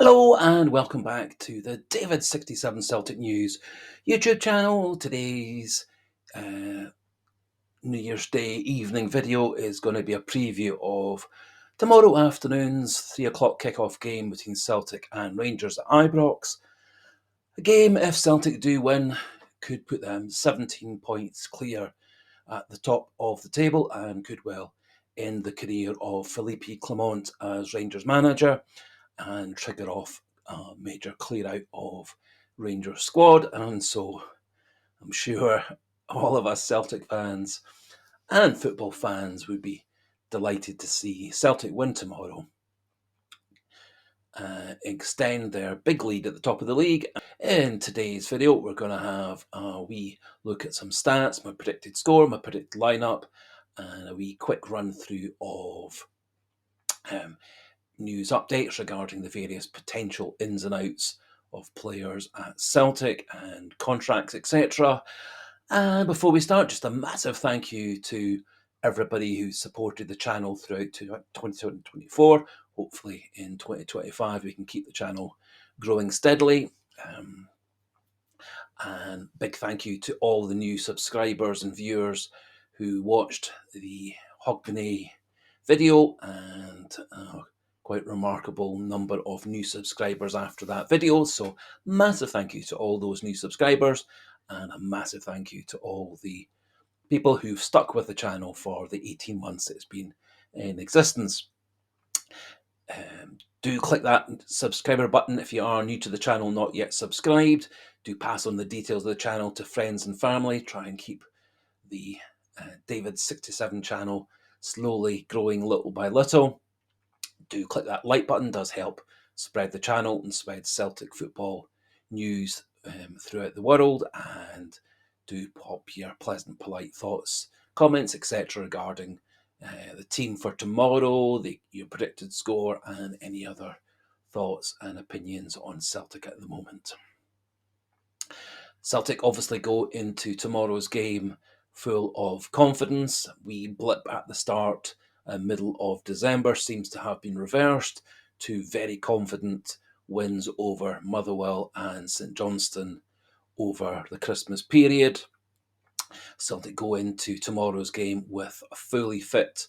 Hello and welcome back to the David67 Celtic News YouTube channel. Today's New Year's Day evening video is going to be a preview of tomorrow afternoon's 3 o'clock kickoff game between Celtic and Rangers at Ibrox. A game, if Celtic do win, could put them 17 points clear at the top of the table and could well end the career of Phillipe Clement as Rangers manager and trigger off a major clear out of Rangers squad. And so I'm sure all of us Celtic fans and football fans would be delighted to see Celtic win tomorrow, extend their big lead at the top of the league. In today's video, we're going to have a wee look at some stats, my predicted score, my predicted lineup, and a wee quick run through of news updates regarding the various potential ins and outs of players at Celtic and contracts, etc. And before we start, just a massive thank you to everybody who supported the channel throughout 2024. Hopefully in 2025 we can keep the channel growing steadily. And big thank you to all the new subscribers and viewers who watched the Hogmanay video, and quite remarkable number of new subscribers after that video. So massive thank you to all those new subscribers, and a massive thank you to all the people who've stuck with the channel for the 18 months it's been in existence. Do click that subscriber button if you are new to the channel, not yet subscribed. Do pass on the details of the channel to friends and family. Try and keep the David67 channel slowly growing little by little. Do click that like button, does help spread the channel and spread Celtic football news throughout the world. And do pop your pleasant, polite thoughts, comments, etc. regarding the team for tomorrow, your predicted score, and any other thoughts and opinions on Celtic at the moment. Celtic obviously go into tomorrow's game full of confidence. We blip at the start, middle of December, seems to have been reversed to very confident wins over Motherwell and St Johnstone over the Christmas period. Celtic go into tomorrow's game with a fully fit,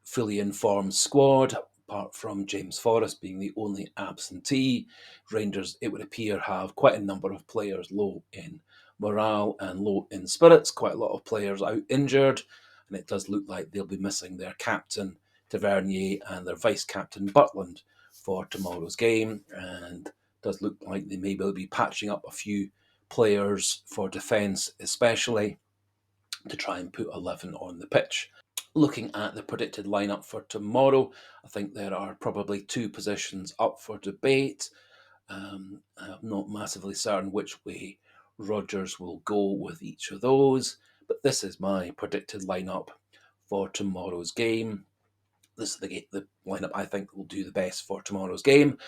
fully informed squad, apart from James Forrest being the only absentee. Rangers, it would appear, have quite a number of players low in morale and low in spirits, quite a lot of players out injured, and it does look like they'll be missing their captain, Tavernier, and their vice-captain, Butland, for tomorrow's game, and it does look like they may well be patching up a few players for defence especially, to try and put 11 on the pitch. Looking at the predicted lineup for tomorrow, I think there are probably two positions up for debate. I'm not massively certain which way Rodgers will go with each of those, but this is my predicted lineup for tomorrow's game. This is the lineup I think will do the best for tomorrow's game.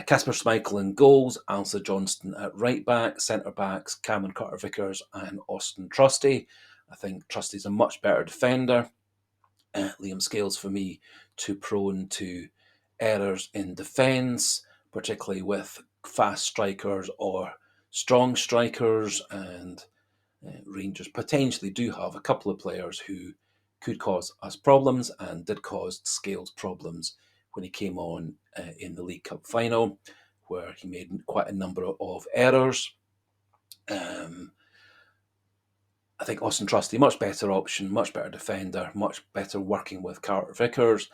Kasper Schmeichel in goals, Alsa Johnston at right back, centre backs Cameron Carter-Vickers and Austin Trusty. I think Trusty's a much better defender. Liam Scales, for me, too prone to errors in defence, particularly with fast strikers or strong strikers, and Rangers potentially do have a couple of players who could cause us problems and did cause Scales problems when he came on in the League Cup final, where he made quite a number of errors. I think Austin Trusty, much better option, much better defender, much better working with Carter Vickers.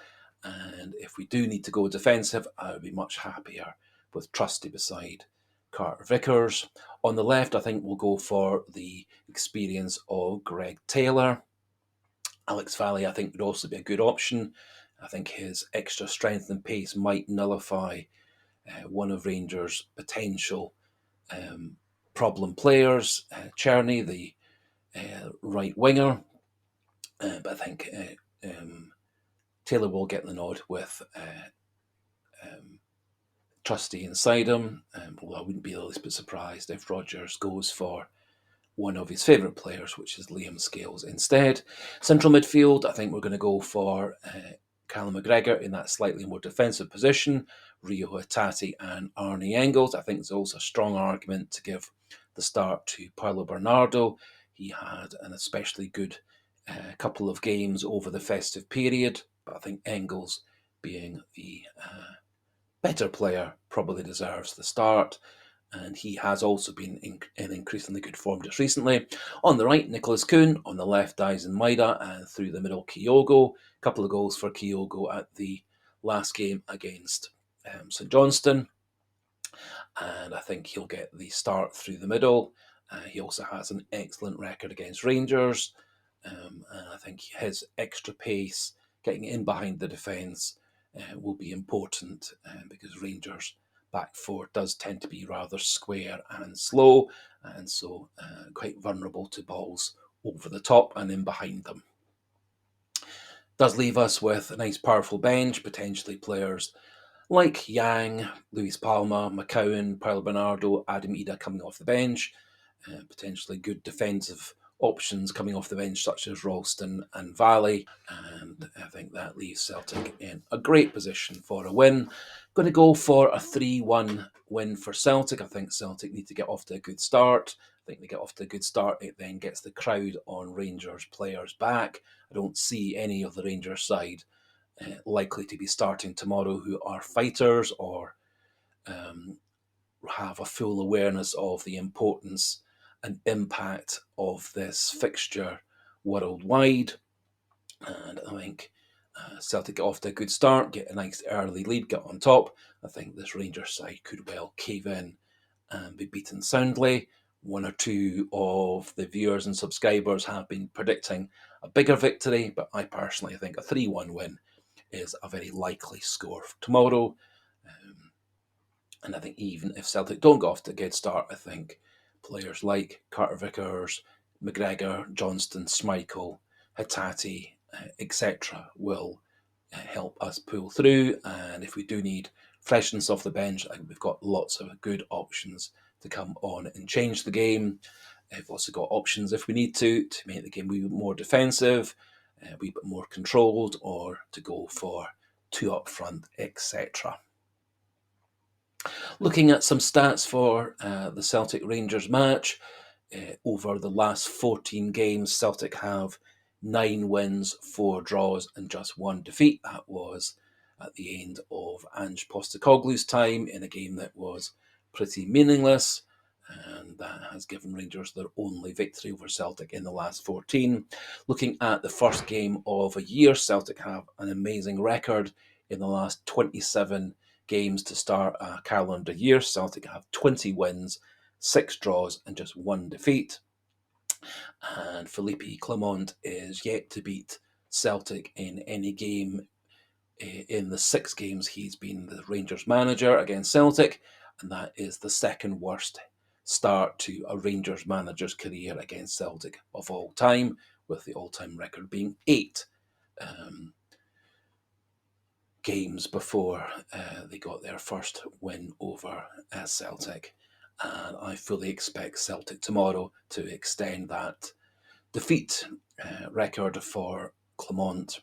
And if we do need to go defensive, I would be much happier with Trusty beside Carter Vickers. On the left, I think we'll go for the experience of Greg Taylor. Alex Valley, I think, would also be a good option. I think his extra strength and pace might nullify one of Rangers' potential problem players, Czerny, the right winger, but I think Taylor will get the nod with Trusty inside him, although I wouldn't be a little bit surprised if Rodgers goes for one of his favourite players, which is Liam Scales instead. Central midfield, I think we're going to go for Callum McGregor in that slightly more defensive position, Rio Hatate and Arnie Engels. I think there's also a strong argument to give the start to Paulo Bernardo. He had an especially good couple of games over the festive period, but I think Engels, being the better player, probably deserves the start. And he has also been in increasingly good form just recently. On the right, Nicholas Kuhn. On the left, Daisen Maida. And through the middle, Kyogo. A couple of goals for Kyogo at the last game against St Johnstone. And I think he'll get the start through the middle. He also has an excellent record against Rangers. And I think his extra pace, getting in behind the defence, will be important because Rangers' back four does tend to be rather square and slow, and so quite vulnerable to balls over the top and in behind them. Does leave us with a nice powerful bench, potentially players like Yang, Luis Palma, McCowan, Paulo Bernardo, Adam Ida coming off the bench, potentially good defensive options coming off the bench such as Ralston and Valley, and I think that leaves Celtic in a great position for a win. Going to go for a 3-1 win for Celtic. I think Celtic need to get off to a good start. I think they get off to a good start, it then gets the crowd on Rangers players back. I don't see any of the Rangers side likely to be starting tomorrow who are fighters or have a full awareness of the importance and impact of this fixture worldwide. And I think Celtic get off to a good start, get a nice early lead, get on top. I think this Rangers side could well cave in and be beaten soundly. One or two of the viewers and subscribers have been predicting a bigger victory, but I personally think a 3-1 win is a very likely score for tomorrow. And I think even if Celtic don't go off to a good start, I think players like Carter Vickers, McGregor, Johnston, Schmeichel, Hatate, etc. will help us pull through. And if we do need freshness off the bench, I think we've got lots of good options to come on and change the game. We've also got options if we need to make the game a wee bit more defensive, a wee bit more controlled, or to go for two up front, etc. Looking at some stats for the Celtic Rangers match, over the last 14 games, Celtic have 9 wins, 4 draws, and just 1 defeat. That was at the end of Ange Postecoglou's time in a game that was pretty meaningless, and that has given Rangers their only victory over Celtic in the last 14. Looking at the first game of a year, Celtic have an amazing record in the last 27 games to start a calendar year. Celtic have 20 wins, 6 draws, and just 1 defeat. And Phillipe Clement is yet to beat Celtic in any game in the 6 games he's been the Rangers manager against Celtic, and that is the second worst start to a Rangers manager's career against Celtic of all time, with the all-time record being 8 games before they got their first win over Celtic. And I fully expect Celtic tomorrow to extend that defeat record for Clement.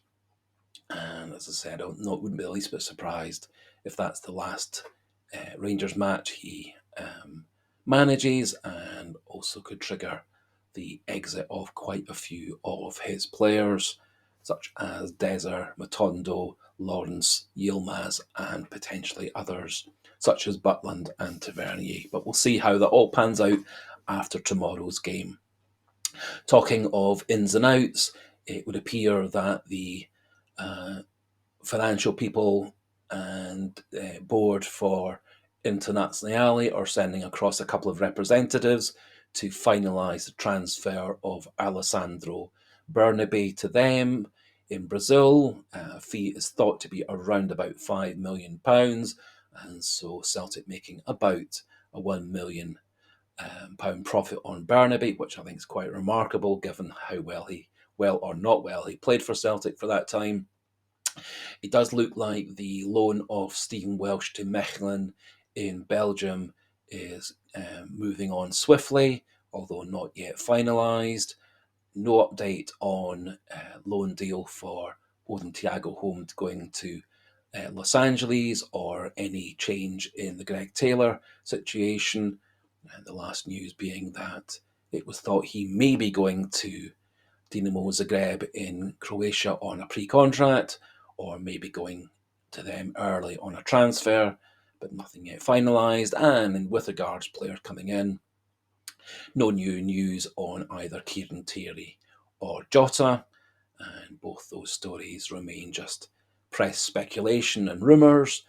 And as I said, I wouldn't be the least bit surprised if that's the last Rangers match he manages, and also could trigger the exit of quite a few of his players, such as Dezer, Matondo, Lawrence, Yilmaz, and potentially others, such as Butland and Tavernier. But we'll see how that all pans out after tomorrow's game. Talking of ins and outs, it would appear that the financial people and board for Internazionale are sending across a couple of representatives to finalise the transfer of Alessandro Bernabe to them in Brazil. Fee is thought to be around about £5 million, and so Celtic making about a £1 million profit on Bernabe, which I think is quite remarkable given how well or not well he played for Celtic for that time. It does look like the loan of Stephen Welsh to Mechelen in Belgium is moving on swiftly, although not yet finalised. No update on loan deal for Odin Thiago Holm going to Los Angeles or any change in the Greg Taylor situation. The last news being that it was thought he may be going to Dinamo Zagreb in Croatia on a pre-contract, or maybe going to them early on a transfer, but nothing yet finalised. And with regards players coming in, no new news on either Kieran Tierney or Jota, and both those stories remain just press speculation and rumours,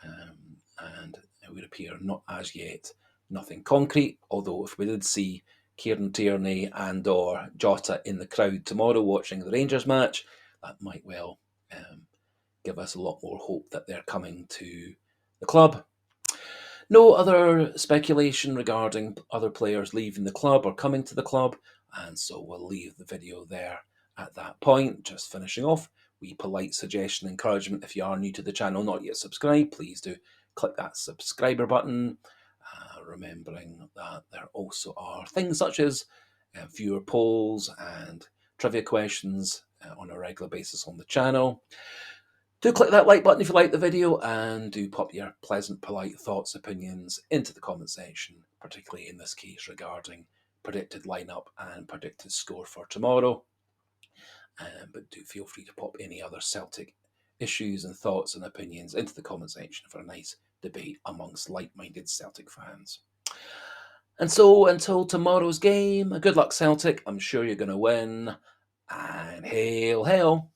and it would appear not as yet nothing concrete, although if we did see Kieran Tierney and or Jota in the crowd tomorrow watching the Rangers match, that might well give us a lot more hope that they're coming to the club. No other speculation regarding other players leaving the club or coming to the club, and so we'll leave the video there at that point. Just finishing off, we polite suggestion, encouragement, if you are new to the channel, not yet subscribed, please do click that subscriber button, remembering that there also are things such as viewer polls and trivia questions on a regular basis on the channel. Do click that like button if you like the video, and do pop your pleasant, polite thoughts, opinions into the comment section, particularly in this case regarding predicted lineup and predicted score for tomorrow. But do feel free to pop any other Celtic issues and thoughts and opinions into the comment section for a nice debate amongst like-minded Celtic fans. And so until tomorrow's game, good luck Celtic, I'm sure you're going to win, and hail, hail!